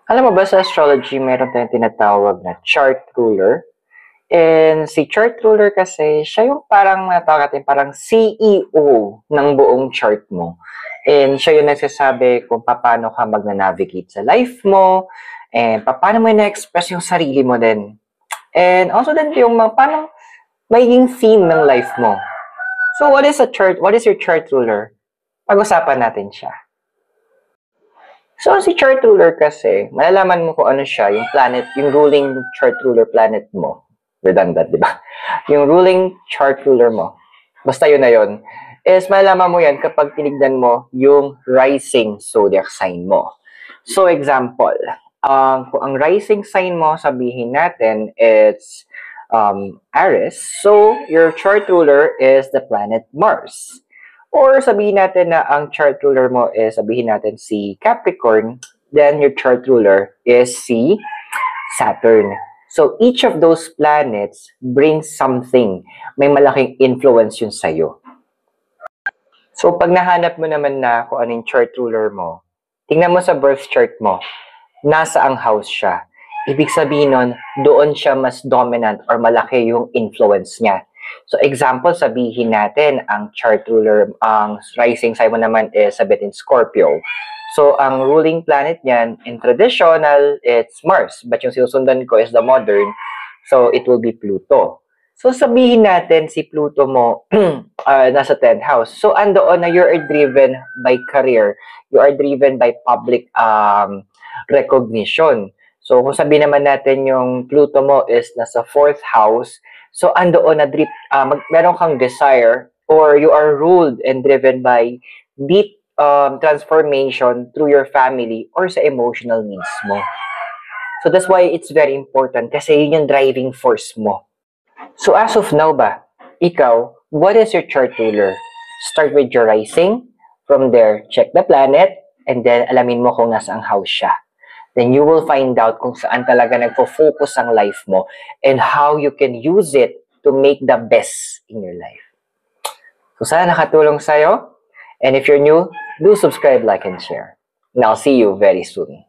Alam mo ba sa astrology, meron tayong tinatawag na chart ruler. And si chart ruler kasi, siya yung parang natawag natin, parang CEO ng buong chart mo. And siya yung nagsasabi kung paano ka mag-navigate sa life mo, and paano mo na-express yung sarili mo din. And also din yung paano magiging theme ng life mo. So what is your chart ruler? Pag-usapan natin siya. So, si chart ruler kasi, malalaman mo kung ano siya, yung planet, yung ruling chart ruler planet mo. Redundant, di ba? Yung ruling chart ruler mo. Basta yun na yun. Is malalaman mo yan kapag tinignan mo yung rising zodiac sign mo. So, example, kung ang rising sign mo, sabihin natin, it's Aries. So, your chart ruler is the planet Mars. Or sabihin natin na ang chart ruler mo is, sabihin natin si Capricorn, then your chart ruler is si Saturn. So each of those planets brings something. May malaking influence yun sa'yo. So pag nahanap mo naman na kung ano yung chart ruler mo, tingnan mo sa birth chart mo, nasa ang house siya. Ibig sabihin nun, doon siya mas dominant or malaki yung influence niya. So example, sabihin natin, ang chart ruler, ang rising sign mo naman is sabihin Scorpio. So ang ruling planet niyan, in traditional, it's Mars. But yung sinusundan ko is the modern, so it will be Pluto. So sabihin natin si Pluto mo nasa 10th house. So andoon na you are driven by career. You are driven by public recognition. So kung sabihin naman natin yung Pluto mo is nasa 4th house, so andoon na meron kang desire or you are ruled and driven by deep transformation through your family or sa emotional needs mo. So that's why it's very important kasi yun yung driving force mo. So as of now ba, ikaw, what is your chart ruler? Start with your rising. From there, check the planet and then alamin mo kung nasa ang house siya. Then you will find out kung saan talaga nagfo-focus ang life mo and how you can use it to make the best in your life. So sana nakatulong sa'yo. And if you're new, do subscribe, like, and share. And I'll see you very soon.